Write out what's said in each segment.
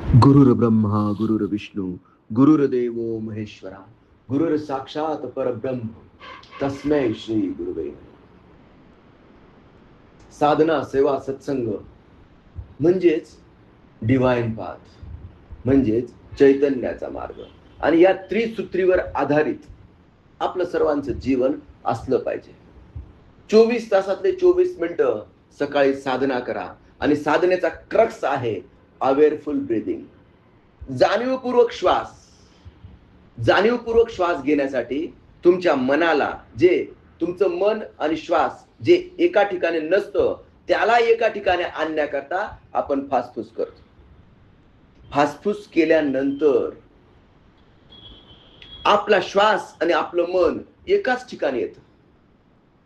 गुरुर्ब्रह्मा गुरुर्विष्णू गुरुर्देवो महेश्वरा गुरुर साक्षात परब्रह्म तस्मै श्री गुरुवे नमः. साधना सेवा सत्संग म्हणजेच डिवाइन पाथ, म्हणजेच चैतन्याचा मार्ग. आणि या त्रिसूत्रीवर आधारित आपलं सर्वांचं जीवन असलं पाहिजे. 24 तासातले 24 मिनिटं सकाळी साधना करा. आणि साधनेचा क्रक्स आहे अवेअरफुल ब्रीदिंग, जाणीवपूर्वक श्वास. जाणीवपूर्वक श्वास घेण्यासाठी तुमच्या मनाला, जे तुमचं मन आणि श्वास जे एका ठिकाणी नसतं त्याला एका ठिकाणी आणण्याकरता आपण फासफूस करतो. फासफूस केल्यानंतर आपला श्वास आणि आपलं मन एकाच ठिकाणी येतं.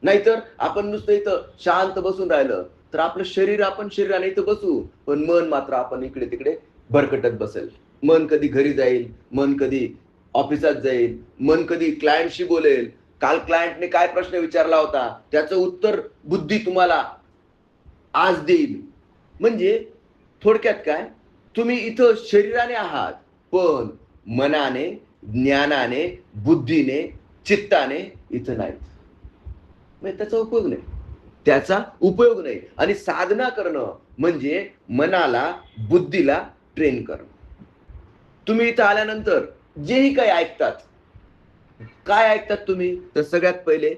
नाहीतर आपण नुसतं इथं शांत बसून राहिलं तर आपलं शरीर, आपण शरीराने इथं बसू पण मन मात्र आपण इकडे तिकडे भरकटत बसेल. मन कधी घरी जाईल, मन कधी ऑफिसात जाईल, मन कधी क्लायंटशी बोलेल. काल क्लायंटने काय प्रश्न विचारला होता त्याचं उत्तर बुद्धी तुम्हाला आज देईल. म्हणजे थोडक्यात काय, तुम्ही इथं शरीराने आहात पण मनाने, ज्ञानाने, बुद्धीने, चित्ताने इथं नाहीत. त्याचा उपयोग नाही, त्याचा उपयोग नाही. आणि साधना करणं म्हणजे मनाला, बुद्धीला ट्रेन करणं. तुम्ही इथं आल्यानंतर जेही काही ऐकतात, काय ऐकतात तुम्ही? तर सगळ्यात पहिले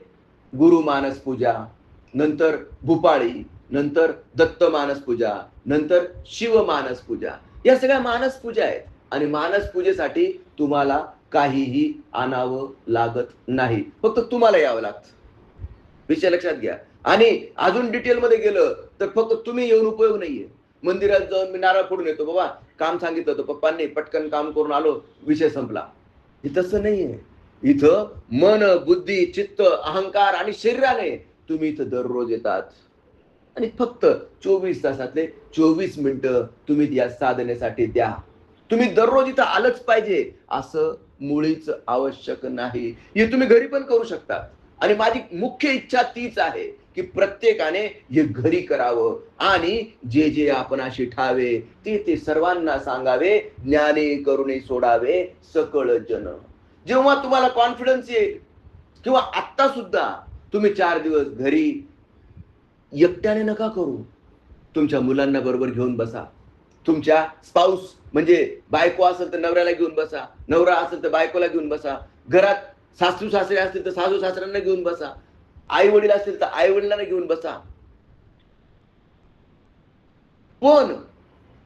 गुरु मानस पूजा, नंतर भूपाळी, नंतर दत्त मानस पूजा, नंतर शिव मानस पूजा. या सगळ्या मानस पूजा आहेत. आणि मानस पूजेसाठी तुम्हाला काहीही आणावं लागत नाही, फक्त तुम्हाला यावं लागतं. विषय लक्षात घ्या. आणि अजून डिटेलमध्ये गेलं तर फक्त तुम्ही येऊन उपयोग नाहीये. मंदिरात जाऊन मी नारळ फोडून येतो, बाबा काम सांगितलं होतं पप्पांनी, पटकन काम करून आलो, विषय संपला. हे तसं नाहीये. इथं मन, बुद्धी, चित्त, अहंकार आणि शरीराने तुम्ही इथं दररोज येतात. आणि फक्त 24 तासातले 24 मिनिटं तुम्ही या साधनेसाठी द्या. तुम्ही दररोज इथं आलंच पाहिजे असं मुळीच आवश्यक नाही. हे तुम्ही घरी पण करू शकता. आणि माझी मुख्य इच्छा तीच आहे की प्रत्येकाने हे घरी करावं आणि जे जे आपणाशी ठावे ते ते सर्वांना सांगावे. ज्ञानी करुणे सोडावे सकळ जन. जेव्हा तुम्हाला कॉन्फिडन्स येईल, किंवा आत्ता सुद्धा तुम्ही 4 दिवस घरी एकट्याने नका करू. तुमच्या मुलांना बरोबर घेऊन बसा. तुमच्या स्पाऊस म्हणजे बायको असेल तर नवऱ्याला घेऊन बसा, नवरा असेल तर बायकोला घेऊन बसा, घरात सासू सासरे असतील तर सासू सासऱ्यांना घेऊन बसा, आई वडील असतील तर आई वडिलांना घेऊन बसा. पण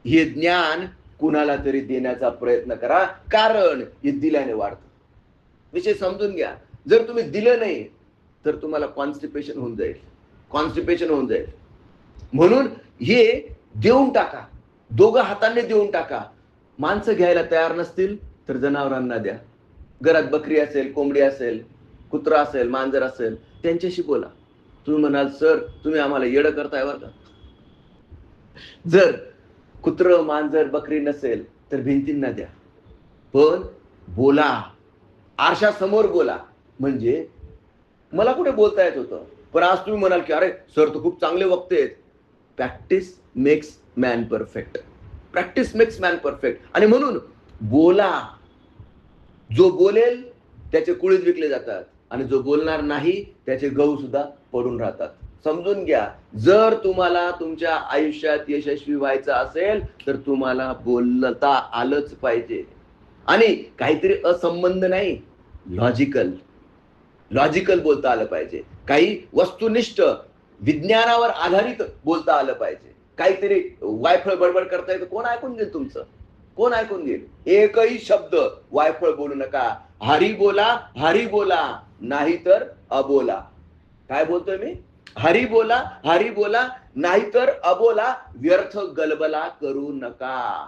हे ज्ञान कुणाला तरी देण्याचा प्रयत्न करा, कारण हे दिल्याने वाढतं. विषय समजून घ्या. जर तुम्ही दिलं नाही तर तुम्हाला कॉन्स्टिपेशन होऊन जाईल, कॉन्स्टिपेशन होऊन जाईल. म्हणून हे देऊन टाका, दोघं हाताने देऊन टाका. माणसं घ्यायला तयार नसतील तर जनावरांना द्या. घरात बकरी असेल, कोंबडी असेल, कुत्रा असेल, मांजर असेल, त्यांच्याशी बोला. तुम्ही म्हणाल सर तुम्ही आम्हाला येडं करताय बरं का. जर कुत्र, मांजर, बकरी नसेल तर भिंतींना द्या, पण बोला, आरशासमोर बोला. म्हणजे मला कुठे बोलता येत होतं, पण आज तुम्ही म्हणाल की अरे सर तर खूप चांगले वक्ते आहेत. Practice makes man perfect. Practice makes man perfect. आणि म्हणून बोला. जो बोलेल त्याचे कुळीत विकले जातात आणि जो बोलणार नाही त्याचे गहू सुद्धा पडून राहतात. समजून घ्या, जर तुम्हाला तुमच्या आयुष्यात यशस्वी व्हायचं असेल तर तुम्हाला बोलता आलंच पाहिजे. आणि काहीतरी असंबंध नाही, लॉजिकल लॉजिकल बोलता आलं पाहिजे. काही वस्तुनिष्ठ विज्ञानावर आधारित बोलता आलं पाहिजे. काहीतरी वायफळ बडबड करता येतं, कोण ऐकून घेईल तुमचं? कोण ऐकून घेईल? एकही शब्द वायफळ बोलू नका. हरी बोला, हरी बोला, नाही तर अबोला. काय बोलतोय मी? हरी बोला, हरी बोला, नाहीतर अबोला, व्यर्थ गलबला करू नका.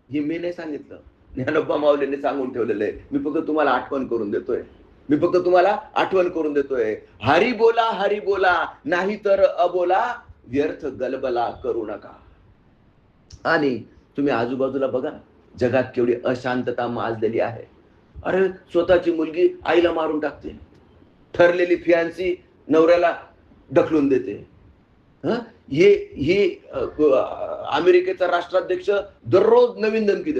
हे मी नाही सांगितलं, ज्ञानोबा माऊलीने सांगून ठेवलेलं आहे. मी फक्त तुम्हाला आठवण करून देतोय. मी फक्त तुम्हाला आठवण करून देतोय. हरी बोला, नाही तर अबोला, व्यर्थ गलबला करू नका. आणि तुम्ही आजूबाजूला बघा, जगात केवढी अशांतता माजलेली आहे. अरे स्वतःची मुलगी आईला मारून टाकते, ठरलेली फियांसी नवऱ्याला ढकलून देते. हे अमेरिकेचा राष्ट्राध्यक्ष दररोज नवीन धमकी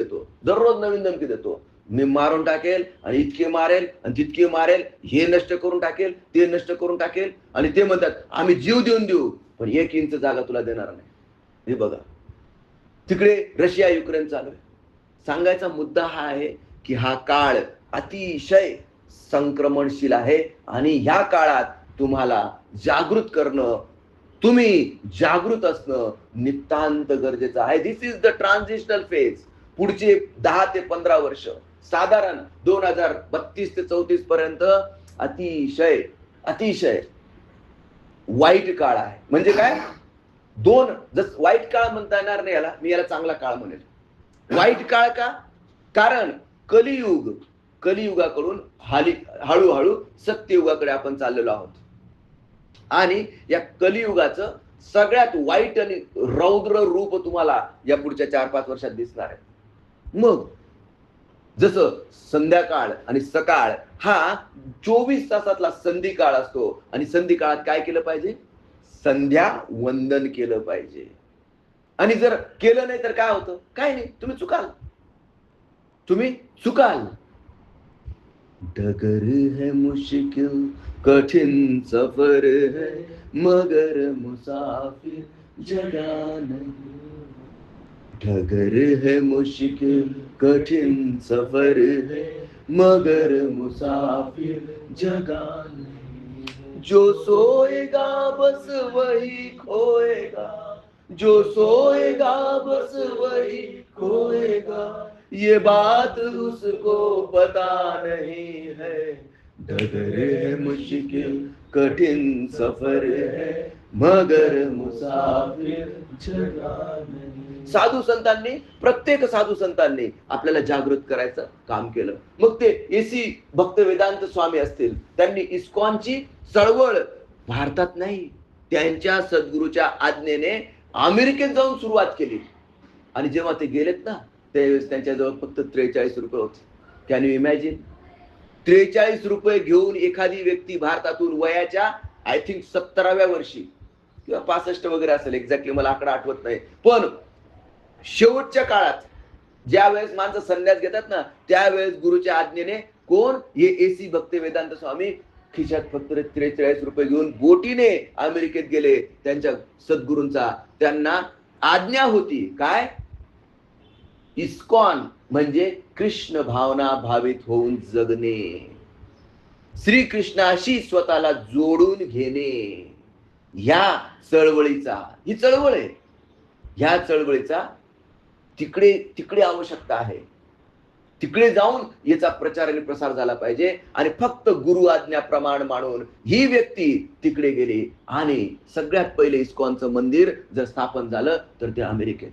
देतो, मी मारून टाकेल आणि इतके मारेल आणि तितके मारेल, हे नष्ट करून टाकेल, ते नष्ट करून टाकेल. आणि ते म्हणतात आम्ही जीव देऊन देऊ पण 1 इंच जागा तुला देणार नाही. हे बघा, तिकडे रशिया युक्रेन चालू आहे. सांगायचा मुद्दा हा आहे की हा काळ अतिशय संक्रमणशील आहे आणि ह्या काळात तुम्हाला जागृत करणं, तुम्ही जागृत असणं नितांत गरजेचं आहे. दिस इज द ट्रान्झिशनल फेज. पुढचे 10 ते 15 वर्ष साधारण 2032 ते 34 पर्यंत अतिशय अतिशय वाईट काळ आहे. म्हणजे काय, वाईट काळ म्हणता येणार नाही याला, मी याला चांगला काळ म्हणेल. वाईट काळ का, कारण कलियुगाकडून हळूहळू सत्ययुगाकडे आपण चाललेलो आहोत. आणि या कलियुगाचं सगळ्यात वाईट आणि रौद्र रूप तुम्हाला या पुढच्या 4-5 वर्षात दिसणार आहे. मग जसं संध्याकाळ आणि सकाळ हा 24 तासातला संधी काळ असतो आणि संधी काळात काय केलं पाहिजे, संध्या वंदन केलं पाहिजे. आणि जर केलं नाही तर काय होतं, काय नाही, तुम्ही चुकाल. डगर है मुश्किल कठिन सफर है मगर मुसाफिर जगा नहीं. डगर है मुश्किल कठिन सफर है मगर मुसाफिर जगा नहीं. जो सोएगा बस वही खोएगा, जो सोएगा बस वही खोएगा, ये बात उसको पता नहीं है. डगर है मुश्किल कठिन सफर है मगर मुसाफिर जगा नहीं. प्रत्येक साधू संतांनी आपल्याला जागृत करायचं काम केलं. मग ते एसी भक्त वेदांत स्वामी असतील, त्यांनी इस्कॉनची चळवळ भारतात नाही, त्यांच्या सद्गुरूच्या आज्ञेने अमेरिकेत जाऊन सुरुवात केली. आणि जेव्हा ते गेलेत ना, त्यावेळेस त्यांच्याजवळ फक्त 43 रुपये होते. Can you imagine? 43 रुपये घेऊन एखादी व्यक्ती भारतातून वयाच्या आय थिंक 17व्या वर्षी किंवा 65 वगैरे असेल, एक्झॅक्टली मला आकडा आठवत नाही, पण शेवटच्या काळात ज्या वेळेस माणसं संन्यास घेतात ना, त्यावेळेस गुरुच्या आज्ञेने कोण, हे एसी भक्त वेदांत स्वामी खिशात फक्त 43 रुपये घेऊन बोटीने अमेरिकेत गेले. त्यांच्या सद्गुरूंचा त्यांना आज्ञा होती काय, इस्कॉन म्हणजे कृष्ण भावना भावित होऊन जगणे, श्रीकृष्णाशी स्वतःला जोडून घेणे. ह्या चळवळीचा, ही चळवळ आहे, ह्या चळवळीचा तिकडे आवश्यकता आहे. तिकडे जाऊन याचा प्रचार आणि प्रसार झाला पाहिजे. आणि फक्त गुरु आज्ञा प्रमाण मानून ही व्यक्ती तिकडे गेली. आणि सगळ्यात पहिले इस्कॉनचं मंदिर जर स्थापन झालं तर ते अमेरिकेत.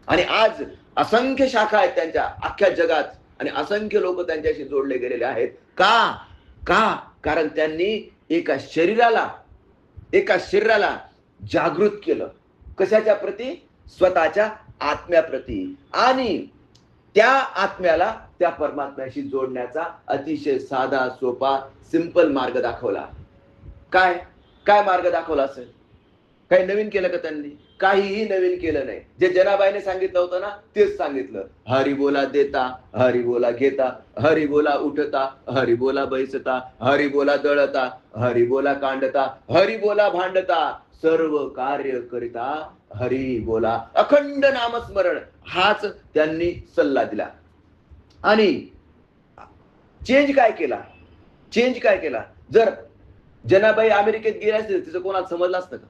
आणि आज असंख्य शाखा आहेत त्यांच्या अख्ख्या जगात आणि असंख्य लोक त्यांच्याशी जोडले गेलेले आहेत. का कारण त्यांनी एका शरीराला जागृत केलं. कशाच्या प्रती? स्वतःच्या आत्म्याप्रती. आणि त्या आत्म्याला त्या परमात्म्याशी जोडण्याचा अतिशय साधा सोपा सिंपल मार्ग दाखवला. काय मार्ग दाखवला असेल? काही नवीन केलं का त्यांनी? काहीही नवीन केलं नाही. जे जनाबाईने सांगितलं होतं ना, तेच सांगितलं. हरी बोला देता, हरी बोला घेता, हरी बोला उठता, हरी बोला बैसता, हरी बोला दळता, हरी बोला कांडता, हरी बोला भांडता, सर्व कार्य करिता हरी बोला, अखंड नामस्मरण, हाच त्यांनी सल्ला दिला. आणि चेंज काय केला? जर जनाबाई अमेरिकेत गेल्या असतील, तिचं कोणाला समजलं असतं का?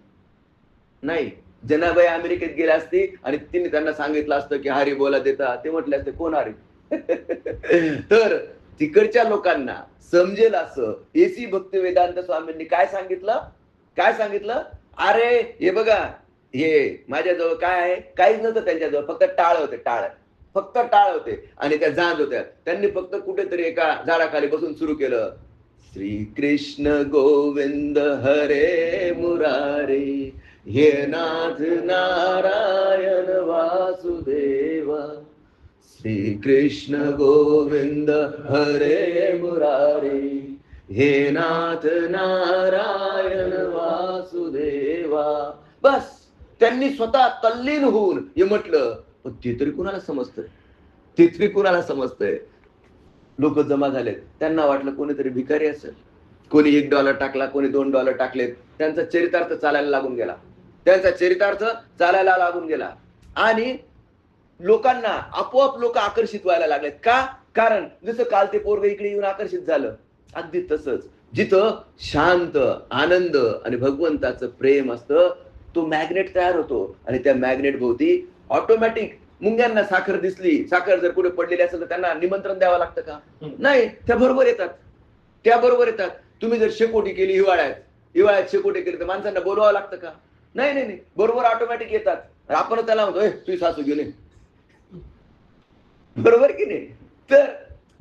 नाही. जनाबाई अमेरिकेत गेल्या असती आणि तिने त्यांना सांगितलं असतं की हरी बोला देता, ते म्हटले असते कोण हरी? तर तिकडच्या लोकांना समजेल असं एसी भक्त वेदांत स्वामींनी काय सांगितलं? अरे हे बघा, हे माझ्याजवळ काय आहे? काहीच नव्हतं त्यांच्याजवळ, फक्त टाळ होते आणि त्या झांज होत्या. त्यांनी फक्त कुठेतरी एका झाडाखाली बसून सुरू केलं, श्री कृष्ण गोविंद हरे मुरारे, हे नाथ नारायण वासुदेव, श्री कृष्ण गोविंद हरे मुरारे, हे नाथ नारायण वासुदेवा. बस त्यांनी स्वतः तल्लीन होऊन हे म्हटलं. पण ते तरी कुणाला समजतंय, ते तरी कुणाला समजतंय. लोक जमा झालेत, त्यांना वाटलं कोणीतरी भिकारी असेल. कोणी $1 टाकला, कोणी $2 टाकलेत. त्यांचा चरितार्थ चालायला लागून गेला, त्यांचा चरितार्थ चालायला लागून गेला. आणि लोकांना आपोआप लोक आकर्षित व्हायला लागलेत. का? कारण जसं काल ते पोरग इकडे येऊन आकर्षित झालं, अगदी तसंच जिथं शांत, आनंद आणि भगवंताचं प्रेम असतं, तो मॅग्नेट तयार होतो. आणि त्या मॅग्नेट भोवती ऑटोमॅटिक मुंग्यांना साखर दिसली, साखर जर कुठे पडलेली असेल तर त्यांना निमंत्रण द्यावं लागतं का? नाही, त्या बरोबर येतात, त्या बरोबर येतात. तुम्ही जर शेकोटी केली हिवाळ्यात शेकोटी केली तर माणसांना बोलवावं लागतं का? नाही नाही नाही, बरोबर ऑटोमॅटिक येतात. आपण त्याला म्हणतो तुझी सासू गेली, बरोबर की नाही? तर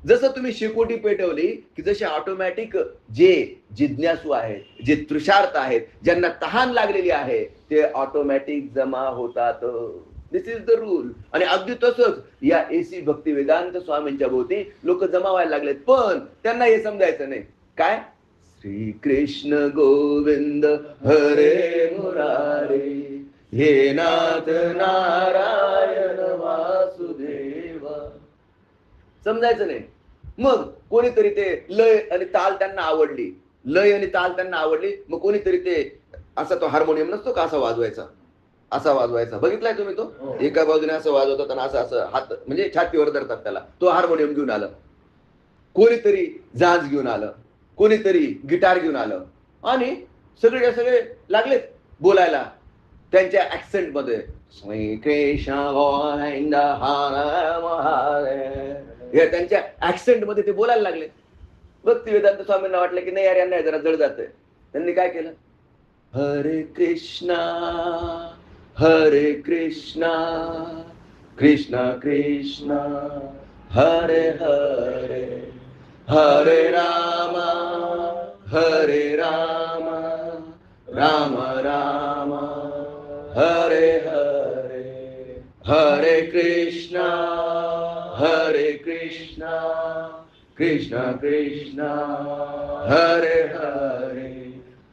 जसं तुम्ही शेकोटी पेटवली की जसे ऑटोमॅटिक जे जिज्ञासू आहेत, जे तृषार्थ आहेत, ज्यांना तहान लागलेली आहे, ते ऑटोमॅटिक जमा होतात. दिस इज द रूल. आणि अगदी तसंच या एसी भक्ती वेदांत स्वामींच्या भोवती लोक जमा व्हायला लागलेत. पण त्यांना हे समजायचं नाही. काय? श्री कृष्ण गोविंद हरे मुरारे, हे नाथ नारायण वासुदेवा. समजायचं नाही. मग कोणीतरी ते लय आणि ताल त्यांना आवडली, लय आणि ताल त्यांना आवडली. मग कोणीतरी ते असा तो हार्मोनियम नसतो का, असा वाजवायचा, असा वाजवायचा. बघितलाय तुम्ही तो? एका बाजूने असं वाजवतात आणि असं असं हात म्हणजे छातीवर धरतात त्याला. तो हार्मोनियम घेऊन आलं, कोणीतरी झांज घेऊन आलं, कोणीतरी गिटार घेऊन आलं. आणि सगळे लागलेत बोलायला त्यांच्या ऍक्सेंट मध्ये. त्यांच्या ऍक्सेंट मध्ये ते बोलायला लागले. भक्ती वेदांत स्वामींना वाटलं की नाही यार, यांना जरा जड जातंय. त्यांनी काय केलं? हरे कृष्णा कृष्णा कृष्णा हरे हरे, हरे रामा राम राम हरे हरे, हरे कृष्णा कृष्णा कृष्णा हरे हरे,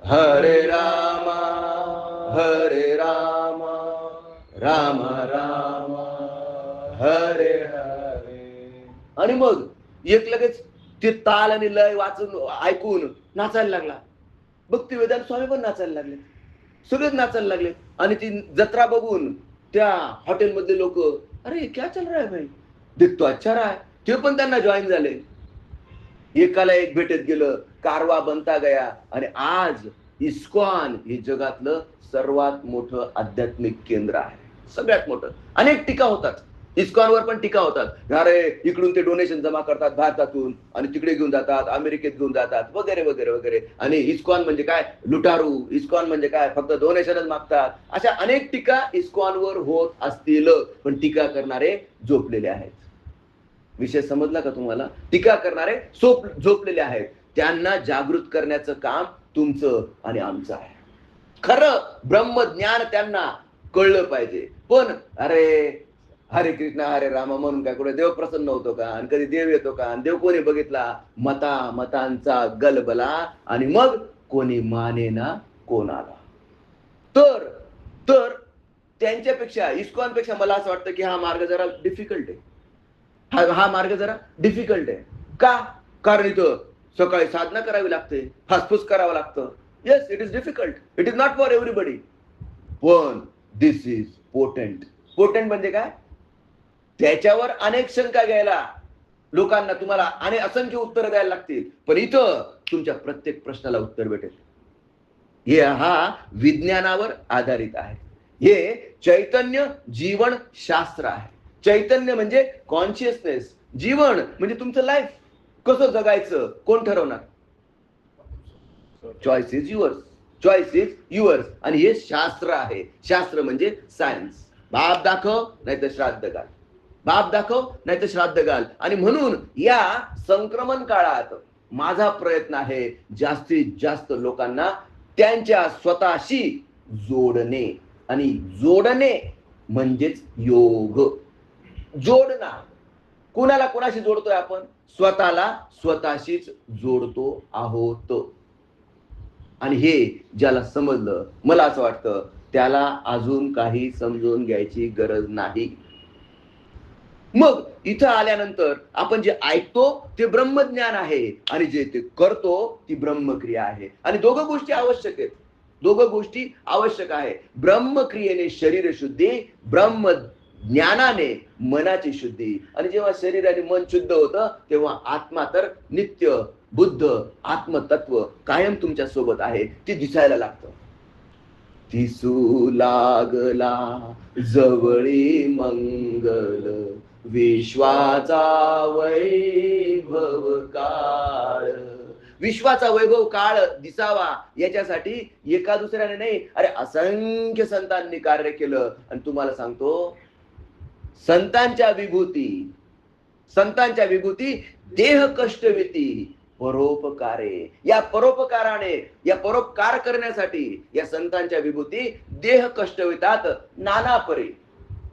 हरे राम राम राम हरे हरे. आणि मग एक लगेच ते ताल आणि लय वाचून ऐकून नाचायला लागला. भक्ती वेदांत स्वामी पण नाचायला लागले, सगळेच नाचायला लागले. आणि ती जत्रा बघून त्या हॉटेलमधले लोक, अरे क्या चल रहा है भाई, देख तो अच्छा रहा है, ते पण त्यांना जॉईन झाले. एकाला एक भेटत गेलं, कारवा बनता गया. आणि आज इस्कॉन हे जगातलं सर्वात मोठं आध्यात्मिक केंद्र आहे, सगळ्यात मोठं. अनेक टीका होतात इस्कॉनवर, पण टीका होतात, अरे इकडून ते डोनेशन जमा करतात भारतातून आणि तिकडे घेऊन जातात, अमेरिकेत घेऊन जातात, वगैरे वगैरे वगैरे. आणि इस्कॉन म्हणजे काय, लुटारू. इस्कॉन म्हणजे काय, फक्त डोनेशनच मागतात. अशा अनेक टीका इस्कॉनवर होत असतील, पण टीका करणारे झोपलेले आहेत. विषय समजला का तुम्हाला? टीका करणारे झोपलेले आहेत. त्यांना जागृत करण्याचं काम तुमचं आणि आमचं आहे. खरं ब्रह्मज्ञान त्यांना कळलं पाहिजे. पण अरे हरे कृष्ण हरे राम म्हणून काय कुठे देव प्रसन्न होतो का? आणि कधी देव येतो का? आणि देव कोणी बघितला? मतांचा गलबला. आणि मग कोणी माने ना कोणाला. तर त्यांच्यापेक्षा, इस्कॉनपेक्षा मला असं वाटतं की हा मार्ग जरा डिफिकल्ट आहे. हा मार्ग जरा डिफिकल्ट आहे. का? कारण इथं सकाळी साधना करावी लागते, हासफूस करावं लागतं. Yes, it is difficult, it is not for everybody. पण दिस इज पोटेंट. पोटेंट म्हणजे काय? त्याच्यावर अनेक शंका घ्यायला लोकांना, तुम्हाला अनेक असंख्य उत्तर द्यायला लागतील. पण इथं तुमच्या प्रत्येक प्रश्नाला उत्तर भेटेल. हे हा विज्ञानावर आधारित आहे. हे चैतन्य जीवन शास्त्र आहे. चैतन्य म्हणजे कॉन्शियसनेस, जीवन म्हणजे तुमचं लाईफ कसं जगायचं कोण ठरवणार? Choice is yours, choice is yours. आणि हे शास्त्र आहे. शास्त्र म्हणजे सायन्स. बाप दाखव नाही तर श्राद्ध घाल, बाप दाखव नाही तर श्राद्ध घाल. आणि म्हणून या संक्रमण काळात माझा प्रयत्न आहे जास्तीत जास्त लोकांना त्यांच्या स्वतःशी जोडणे. आणि जोडणे म्हणजेच योग. जोडणं. कुणाला कुणाशी जोडतोय आपण? स्वतःला स्वतःशीच जोडतो आहोत. आणि हे ज्याला समजलं, मला असं वाटतं त्याला अजून काही समजून घ्यायची गरज नाही. मग इथं आल्यानंतर आपण जे ऐकतो ते ब्रह्मज्ञान आहे आणि जे ते करतो ती ब्रह्मक्रिया आहे. आणि दोघं गोष्टी आवश्यक आहेत. दोघं गोष्टी आवश्यक आहे. ब्रह्मक्रियेने शरीर शुद्धी, ब्रह्म ज्ञानाने मनाची शुद्धी. आणि जेव्हा शरीर आणि मन शुद्ध होतं तेव्हा आत्मा तर नित्य बुद्ध आत्मतत्व कायम तुमच्या सोबत आहे ते दिसायला लागतं. दिसू लागला जवळी मंगल विश्वाचा वैभव काळ. विश्वाचा वैभव काळ दिसावा याच्यासाठी एका दुसऱ्याने नाही, अरे असंख्य संतांनी कार्य केलं. आणि तुम्हाला सांगतो संतांच्या विभूती देह कष्टविती परोपकारे. या परोपकाराने, या परोपकार करण्यासाठी या संतांच्या विभूती देह कष्टवितात नाना परी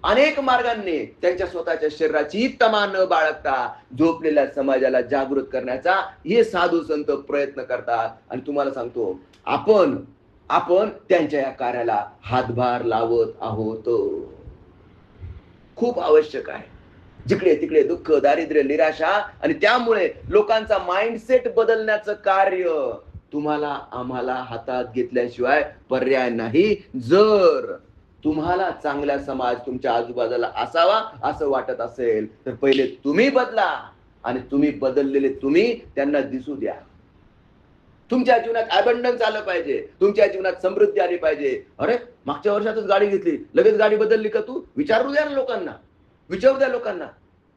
अनेक मार्गांनी त्यांच्या स्वतःच्या शरीराची तमा न बाळगता झोपलेल्या समाजाला जागृत करण्याचा हे साधू संत प्रयत्न करतात. आणि तुम्हाला सांगतो आपण त्यांच्या या कार्याला हातभार लावत आहोत. खूप आवश्यक आहे. जिकडे तिकडे दुःख, दारिद्र्य, निराशा आणि त्यामुळे लोकांचा माइंडसेट बदलण्याचं कार्य तुम्हाला आम्हाला हातात घेतल्याशिवाय पर्याय नाही. जर तुम्हाला चांगला समाज तुमच्या आजूबाजूला असावा असं वाटत असेल तर पहिले तुम्ही बदला आणि तुम्ही बदललेले तुम्ही त्यांना दिसू द्या. तुमच्या जीवनात अबंडन्स आलं पाहिजे, तुमच्या जीवनात समृद्धी आली पाहिजे. अरे मागच्या वर्षातच गाडी घेतली, लगेच गाडी बदलली का तू? विचारू द्या ना लोकांना, विचारू द्या लोकांना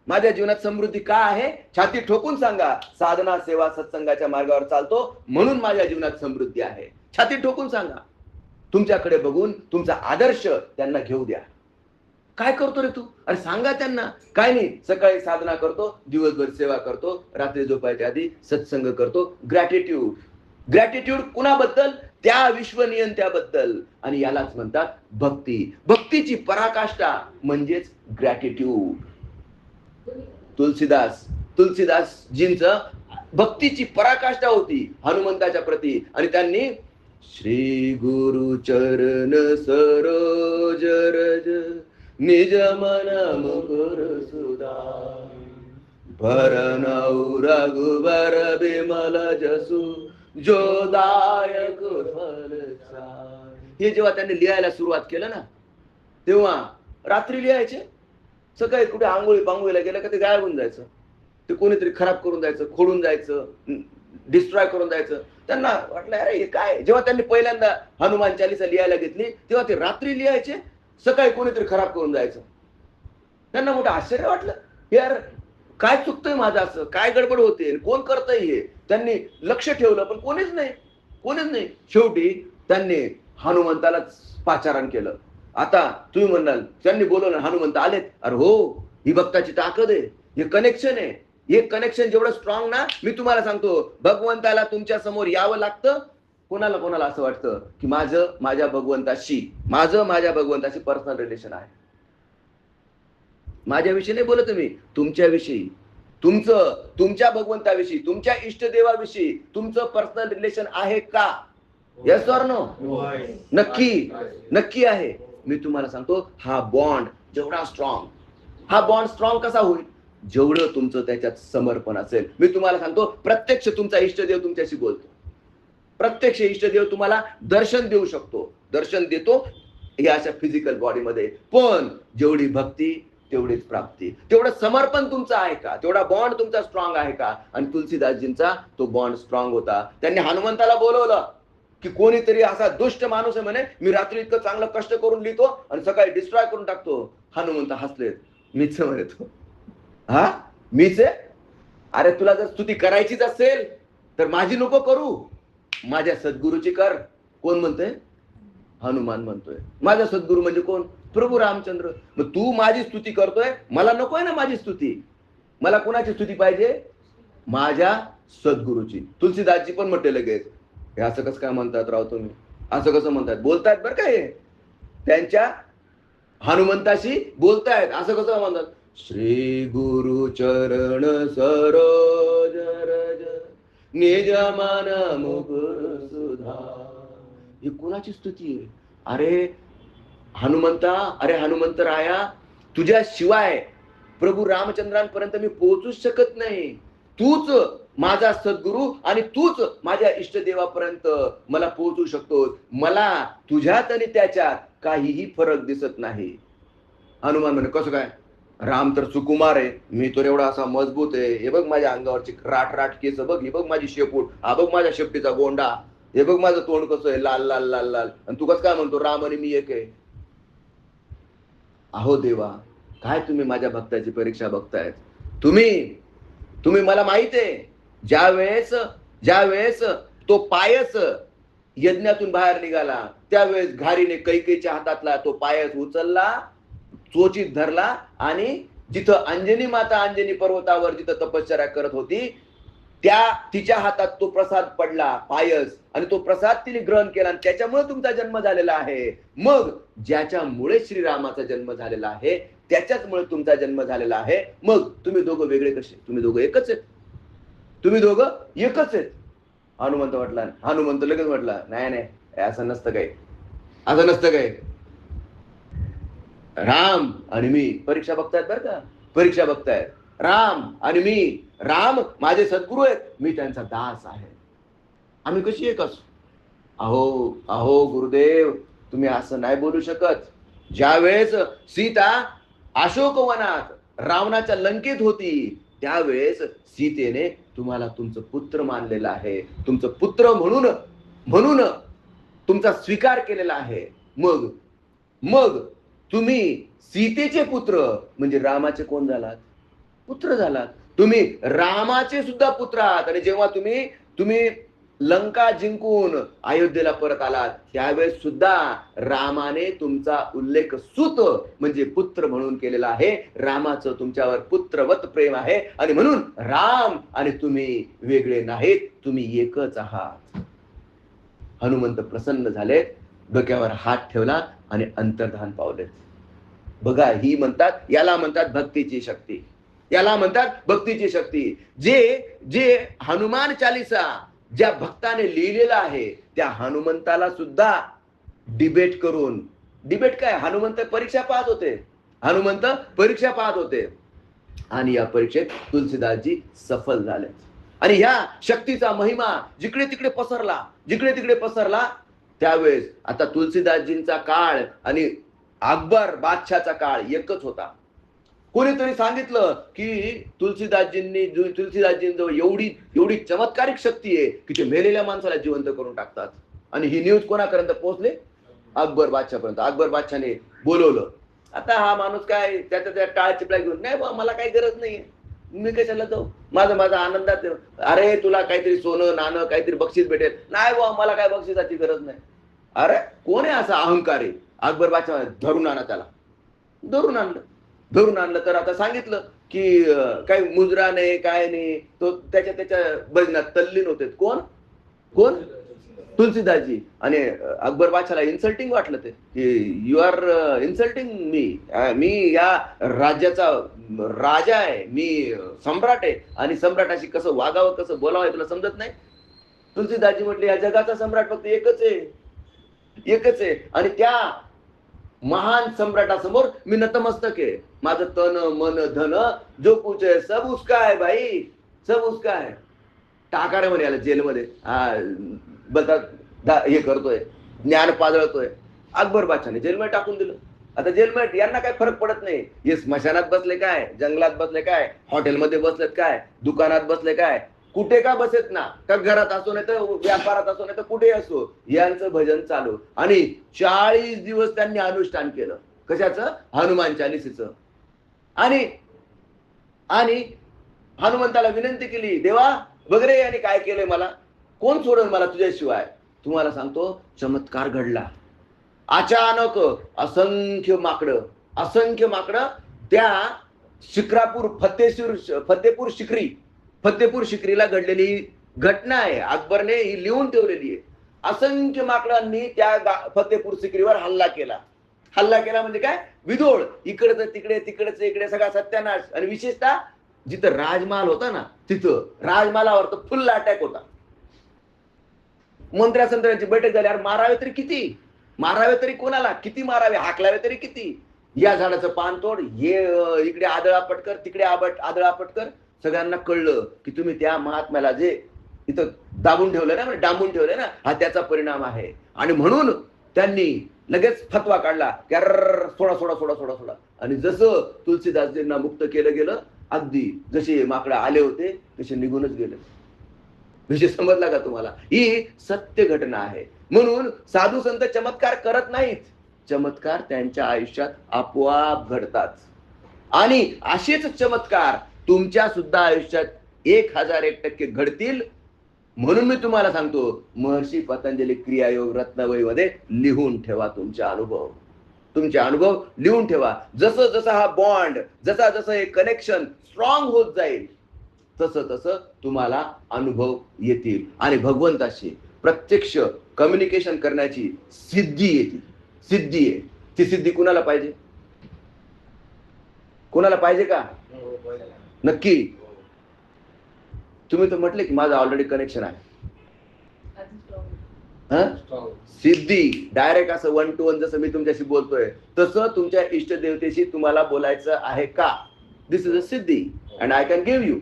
माझ्या जीवनात समृद्धी का आहे. छाती ठोकून सांगा, साधना सेवा सत्संगाच्या मार्गावर चालतो म्हणून माझ्या जीवनात समृद्धी आहे. छाती ठोकून सांगा. तुमच्याकडे बघून तुमचा आदर्श त्यांना घेऊ द्या. काय करतो रे तू? अरे सांगा त्यांना. काय नाही, सकाळी साधना करतो, दिवसभर सेवा करतो, रात्री झोपायच्या आधी सत्संग करतो. ग्रॅटिट्यूड कुणाबद्दल? त्या विश्वनियंत्याबद्दल. आणि यालाच म्हणतात भक्ती. भक्तीची पराकाष्ठा म्हणजेच ग्रॅटिट्यूड. तुलसीदासजींचं भक्तीची पराकाष्ठा होती हनुमंताच्या प्रती. आणि त्यांनी श्री गुरु चरण सरोज रज निज मन मुकुर सुधार भरनऊ रघुबर बिमल जसु जो दायक फल चार. हे जेव्हा त्यांनी लिहायला सुरुवात केलं ना तेव्हा रात्री लिहायचे, सकाळी कुठे आंघोळी पांघोळीला गेलं का ते गायब होऊन जायचं. ते कोणीतरी खराब करून जायचं, खोडून जायचं, डिस्ट्रॉय करून जायचं. त्यांना वाटलं अरे हे काय. जेव्हा त्यांनी पहिल्यांदा हनुमान चालीसा लिहायला घेतली तेव्हा ते रात्री लिहायचे, सकाळी कोणीतरी खराब करून जायचं. त्यांना मोठं आश्चर्य वाटलं, यार काय चुकतंय माझं, असं काय गडबड होते, कोण करतंय हे. त्यांनी लक्ष ठेवलं पण कोणीच नाही. शेवटी त्यांनी हनुमंतालाच पाचारण केलं. आता तुम्ही म्हणाल त्यांनी बोलवलं, हनुमंत आलेत. अरे हो, ही भक्ताची ताकद आहे, हे कनेक्शन आहे. हे कनेक्शन जेवढं स्ट्रॉंग ना, मी तुम्हाला सांगतो भगवंताला तुमच्या समोर यावं लागतं. कोणाला असं वाटतं की माझं माझ्या भगवंताशी पर्सनल रिलेशन आहे. माझ्याविषयी नाही बोलत मी, तुमच्याविषयी, तुमच्या भगवंताविषयी, तुमच्या इष्टदेवाविषयी तुमचं पर्सनल रिलेशन आहे का? Yes or no? नक्की आहे. मी तुम्हाला सांगतो हा बॉन्ड जेवढा स्ट्रॉंग, हा बॉन्ड स्ट्रॉंग कसा होईल? जेवढं तुमचं त्याच्यात समर्पण असेल. मी तुम्हाला सांगतो प्रत्यक्ष तुमचा इष्टदेव तुमच्याशी बोलतो. प्रत्यक्ष इष्टदेव तुम्हाला दर्शन देऊ शकतो, दर्शन देतो या अशा फिजिकल बॉडीमध्ये. पण जेवढी भक्ती तेवढीच प्राप्ती. तेवढं समर्पण तुमचं आहे का? तेवढा बॉन्ड तुमचा स्ट्रॉंग आहे का? आणि तुलसीदासजींचा तो बॉन्ड स्ट्रॉंग होता. त्यांनी हनुमंताला बोलवलं की कोणीतरी असा दुष्ट माणूस आहे म्हणे, मी रात्री इतकं चांगलं कष्ट करून लिहितो आणि सकाळी डिस्ट्रॉय करून टाकतो. हनुमंत हसले, मीच म्हणे तो. हा मीच आहे? अरे तुला जर स्तुती करायचीच असेल तर माझी नको करू, माझ्या सद्गुरूची कर. कोण म्हणतोय? हनुमान म्हणतोय. माझा सद्गुरू म्हणजे कोण? प्रभू रामचंद्र. मग तू माझी स्तुती करतोय, मला नकोय ना माझी स्तुती. मला कोणाची स्तुती पाहिजे? माझ्या सद्गुरूची. तुलसीदासजी पण म्हटले लगेच, हे असं कसं काय म्हणतात राव तुम्ही, असं कसं म्हणतात? बोलतायत बरं काय, त्यांच्या हनुमंताशी बोलतायत. असं कसं म्हणतात? श्री गुरु चरण सरोज रज निज मन मुकुर सुधार. ही कुणाची स्तुती आहे? अरे हनुमंता, अरे हनुमंत राया, तुझ्याशिवाय प्रभू रामचंद्रांपर्यंत मी पोहोचूच शकत नाही. तूच माझा सद्गुरू आणि तूच माझ्या इष्टदेवापर्यंत मला पोहोचू शकतोस. मला तुझ्यात आणि त्याच्यात काहीही फरक दिसत नाही. हनुमान म्हणे, कसं काय? राम तर सुकुमार आहे, मी तर एवढा असा मजबूत आहे. हे बघ माझ्या अंगावरची राट राट केस बघ, हे बघ माझी शेपूट, हा बघ माझ्या शेपटीचा गोंडा, हे बघ माझं तोंड कसं आहे, लाल लाल लाल लाल. आणि तू कसं काय म्हणतो राम आणि मी एक आहे? अहो देवा, काय तुम्ही माझ्या भक्ताची परीक्षा बघतायत? तुम्ही मला माहित आहे, ज्या वेळेस तो पायस यज्ञातून बाहेर निघाला, त्यावेळेस घारीने कैकेयीच्या हातातला तो पायस उचलला, चोचीत धरला आणि जिथं अंजनी माता अंजनी पर्वतावर जिथं तपश्चर्या करत होती, तिच्या हातात तो प्रसाद पडला, पायस, आणि तो प्रसाद तिने ग्रहण केला आणि त्याच्यामुळे तुमचा जन्म झालेला आहे. मग ज्याच्यामुळे श्रीरामाचा जन्म झालेला आहे, त्याच्याचमुळे तुमचा जन्म झालेला आहे. मग तुम्ही दोघं वेगळे कसे? तुम्ही दोघं एकच आहेत. तुम्ही दोघं एकच आहेत. हनुमंत लगेच म्हटला, नाही नाही, असं नसतं काही, असं नसतं काही. राम आणि मी परीक्षा बघतायत बरं का, परीक्षा बघतायत. राम माझे सद्गुरू आहेत, मी त्यांचा दास आहे. आम्ही कशी एक असू? अहो गुरुदेव, तुम्ही असं नाही बोलू शकत. ज्यावेळेस सीता अशोकवनात रावणाच्या लंकेत होती, त्यावेळेस सीतेने तुम्हाला तुमचं पुत्र मानलेलं आहे, तुमचं पुत्र म्हणून तुमचा स्वीकार केलेला आहे. मग तुम्ही सीतेचे पुत्र म्हणजे रामाचे कोण झालात? पुत्र झालात. तुम्ही रामाचे सुद्धा पुत्र आहात. आणि जेव्हा तुम्ही लंका जिंकून अयोध्येला परत आलात, त्यावेळेस सुद्धा रामाने तुमचा उल्लेख सूत म्हणजे पुत्र म्हणून केलेला आहे. रामाचं तुमच्यावर पुत्रवत प्रेम आहे, आणि म्हणून राम आणि तुम्ही वेगळे नाहीत, तुम्ही एकच आहात. हनुमंत प्रसन्न झाले, डोक्यावर हात ठेवला आणि अंतर्धान पावलेत. बघा, याला म्हणतात भक्तीची शक्ती. याला म्हणतात भक्तीची शक्ती. जे हनुमान चालीसा ज्या भक्ताने लिहिलेला आहे, त्या हनुमंताला सुद्धा डिबेट काय, हनुमंत परीक्षा पाहत होते. आणि या परीक्षेत तुलसीदासजी सफल झाले. आणि ह्या शक्तीचा महिमा जिकडे तिकडे पसरला. त्यावेळेस आता तुलसीदासजींचा काळ आणि अकबर बादशाहचा काळ एकच होता. कोणीतरी सांगितलं की तुलसीदासजींजवळ एवढी चमत्कारिक शक्ती आहे की ते मेलेल्या माणसाला जिवंत करून टाकतात. आणि ही न्यूज कोणापर्यंत पोहोचले? अकबर बादशाहपर्यंत. अकबर बादशाहने बोलवलं. आता हा माणूस काय त्या टाळ चिपळा घेऊन, नाही बा मला काही गरज नाहीये, मी कशाला जाऊ, माझा आनंदात. अरे तुला काहीतरी सोनं नाणं काहीतरी बक्षीस भेटेल. नाही बा मला काय बक्षिसाची गरज नाही. अरे कोण आहे असा अहंकारी? अकबर बादशाह धरून आणलं तर आता सांगितलं की काही मुजरा नाही, काय नाही. तो त्याच्या भजनात तल्लीन होते. कोण? तुलसीदासजी. आणि अकबर बादशाहला इन्सल्टिंग वाटलं ते, की यू आर इन्सल्टिंग मी या राज्याचा राजा आहे, मी सम्राट आहे, आणि सम्राटाशी कसं वागावं, कसं बोलावं तुला समजत नाही? तुलसीदासजी म्हटले, या जगाचा सम्राट फक्त एकच आहे, आणि त्या महान सम्राटासमोर मी नतमस्तक आहे. माझं तन मन धन जो कुछ है सब उसका है भाई, सब उसका है. टाका रे म्हणे याला जेलमध्ये. हे करतोय, ज्ञान पाजळतोय. अकबर बादशाहने जेलमध्ये टाकून दिलं. आता जेलमध्ये यांना काय फरक पडत नाही. हे स्मशानात बसले काय, जंगलात बसले काय, हॉटेलमध्ये बसलेत काय, दुकानात बसले काय, कुठे का बसेत ना, का घरात असो नाही तर व्यापारात असो नाही तर कुठे असो, यांचं भजन चालू. आणि 40 दिवस त्यांनी अनुष्ठान केलं. कशाचं? हनुमान चालीसेचं. आणि हनुमंताला विनंती केली, देवा बघ रे याने काय केलंय, मला कोण सोडल मला तुझ्याशिवाय? तुम्हाला सांगतो, चमत्कार घडला. अचानक असंख्य माकडं त्या शिक्रापूर फतेपूर शिक्रीला घडलेली घटना आहे. अकबरने ही लिहून ठेवलेली आहे. असंख्य माकडांनी त्या फतेपूर सिक्रीवर हल्ला केला म्हणजे काय? विदोळ, इकडचं तिकडे, तिकडचं इकडे, सगळा सत्यानाश. आणि विशेषतः जिथं राजमहाल होता ना, तिथं राजमहालावर तर फुल अटॅक होता. मंत्र्यांची बैठक झाली, अरे मारावे तरी किती? मारावे तरी कोणाला, किती मारावे, हाकलावे तरी किती. या झाडाचं पान तोड, हे इकडे आदळापट कर, तिकडे आदळापट कर. सगळ्यांना कळलं की तुम्ही त्या महात्म्याला जे इथं दाबून ठेवलं ना, डांबून ठेवलं ना, हा त्याचा परिणाम आहे. आणि म्हणून त्यांनी लगेच फतवा काढला की सोडा सोडा सोडा सोडा सोडा. आणि जसं तुलसीदासजींना मुक्त केलं गेलं, अगदी जसे माकडं आले होते तसे निघूनच गेले. विषय समजला का तुम्हाला? ही सत्य घटना आहे. म्हणून साधू संत चमत्कार करत नाहीत, चमत्कार त्यांच्या आयुष्यात आपोआप घडतात. आणि असेच चमत्कार तुमच्या सुद्धा आयुष्यात 1001% घडतील. म्हणून मी तुम्हाला सांगतो, महर्षी पतंजली क्रियायोग रत्नावळीमध्ये लिहून ठेवा तुमचे अनुभव. तुमचे अनुभव लिहून ठेवा. जसं जसं हा बॉन्ड, जसा जसं हे कनेक्शन स्ट्रॉंग होत जाईल, तसं तसं तुम्हाला अनुभव येतील. आणि भगवंताशी प्रत्यक्ष कम्युनिकेशन करण्याची सिद्धी येतील. सिद्धी आहे. ती सिद्धी कुणाला पाहिजे? कुणाला पाहिजे का? नक्की. तुम्ही तर म्हटले की माझं ऑलरेडी कनेक्शन आहे. सिद्धी डायरेक्ट असं 1 to 1 जसं मी तुमच्याशी बोलतोय तसं तुमच्या इष्टदेवतेशी तुम्हाला बोलायचं आहे का? This is a Siddhi and I can give you.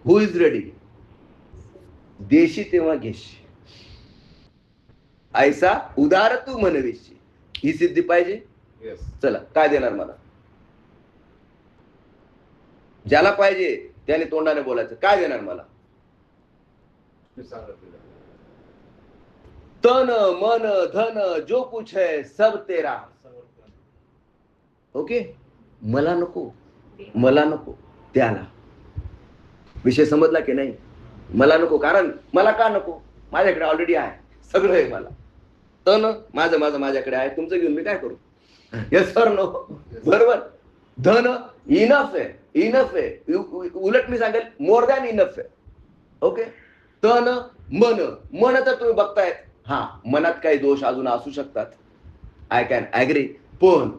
Who is ready? देशी तेव्हा घेशी, ऐसा उदार तू मनवेशी. ही सिद्धी पाहिजे. चला, काय देणार मला? ज्याला पाहिजे त्याने तोंडाने बोलायचं. काय देणार मला? तन मन धन जो कुछ है सब तेरा. ओके. मला नको, मला नको, त्याला. विषय समजला की नाही? मला नको, कारण मला का नको? माझ्याकडे ऑलरेडी आहे, सगळं आहे मला. तन माझं माझं माझ्याकडे आहे, तुमचं घेऊन मी काय करू? Yes sir no. बरोबर. धन इनफ आहे, इनफ आहे. उलट मी सांगेल मोर दॅन इनफ आहे. ओके. तन मन, मन तर तुम्ही बघतायत, हा मनात काही दोष अजून असू शकतात, आय कॅन ऍग्री. पण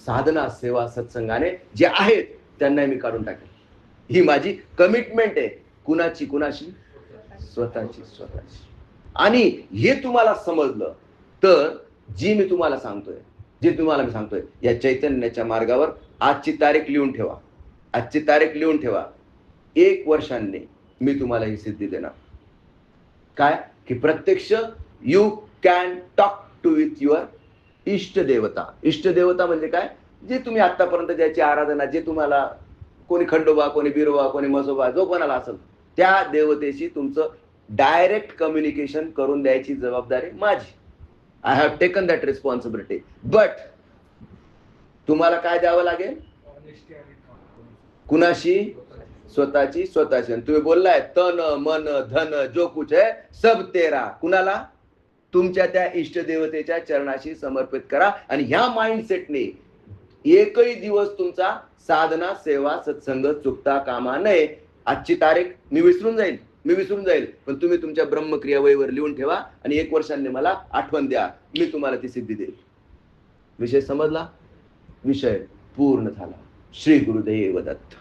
साधना सेवा सत्संगाने जे आहेत त्यांना मी काढून टाकेल. ही माझी कमिटमेंट आहे. कुणाची? कुणाशी? स्वतःची, स्वतःची. आणि हे तुम्हाला समजलं तर जी मी तुम्हाला सांगतोय, जे तुम्हाला मी सांगतोय, या चैतन्याच्या मार्गावर आजची तारीख लिहून ठेवा. आजची तारीख लिहून ठेवा. 1 वर्षांनी मी तुम्हाला ही सिद्धी देणार. काय? की प्रत्यक्ष you can talk to with your इष्टदेवता. इष्टदेवता म्हणजे काय? जे तुम्ही आतापर्यंत ज्याची आराधना, जे तुम्हाला कोणी खंडोबा, कोणी बिरोबा, कोणी मसोबा, जो कोणाला असेल त्या देवतेशी तुमचं डायरेक्ट कम्युनिकेशन करून द्यायची जबाबदारी माझी. I have taken that responsibility. But तुम्हाला काय द्यावं लागेल? कुणाशी? स्वतःची, स्वतःची. आणि तुम्ही बोललाय तन मन धन जो कुछ है सब तेरा. कुणाला? तुमच्या त्या इष्टदेवतेच्या चरणाशी समर्पित करा. आणि ह्या माइंडसेटने एकही दिवस तुमचा साधना सेवा सत्संग चुकता कामा नये. आजची तारीख मी विसरून जाईल, पण तुम्ही तुमच्या ब्रह्मक्रिया वहीवर लिहून ठेवा आणि 1 वर्षांनी मला आठवण द्या. मी तुम्हाला ती सिद्धी देईल. विषय समजला? विषय पूर्ण झाला. श्री गुरुदेव दत्त.